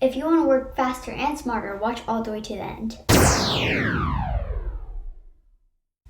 If you want to work faster and smarter, watch all the way to the end.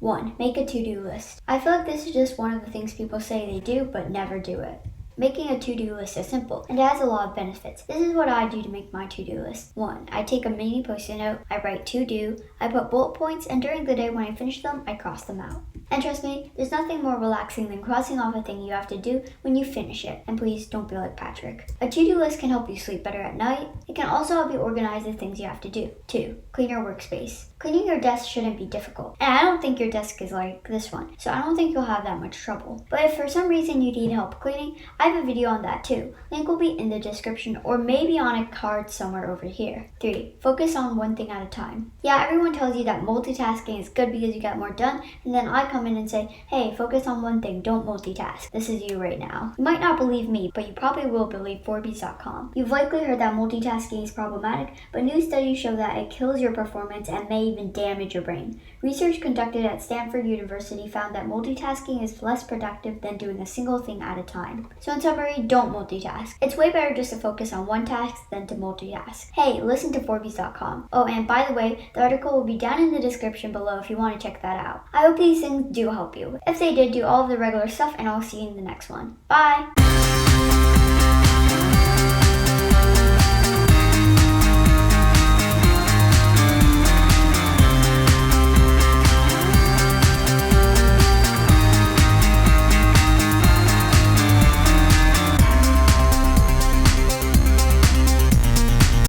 1. Make a to-do list. I feel like this is just one of the things people say they do, but never do it. Making a to-do list is simple, and it has a lot of benefits. This is what I do to make my to-do list. 1. I take a mini post-it note, I write to do, I put bullet points, and during the day when I finish them, I cross them out. And trust me, there's nothing more relaxing than crossing off a thing you have to do when you finish it. And please don't be like Patrick. A to-do list can help you sleep better at night. It can also help you organize the things you have to do. 2. Clean your workspace. Cleaning your desk shouldn't be difficult. And I don't think your desk is like this one, so I don't think you'll have that much trouble. But if for some reason you need help cleaning, I have a video on that too. Link will be in the description or maybe on a card somewhere over here. 3. Focus on one thing at a time. Yeah, everyone tells you that multitasking is good because you get more done, and then I come in and say, hey, focus on one thing, don't multitask. This is you right now. You might not believe me, but you probably will believe Forbes.com. You've likely heard that multitasking is problematic, but new studies show that it kills your performance and may even damage your brain. Research conducted at Stanford University found that multitasking is less productive than doing a single thing at a time. So in summary, don't multitask. It's way better just to focus on one task than to multitask. Hey, listen to Forbes.com. Oh, and by the way, the article will be down in the description below if you want to check that out. I hope these things do help you. If they did, do all of the regular stuff, and I'll see you in the next one. Bye!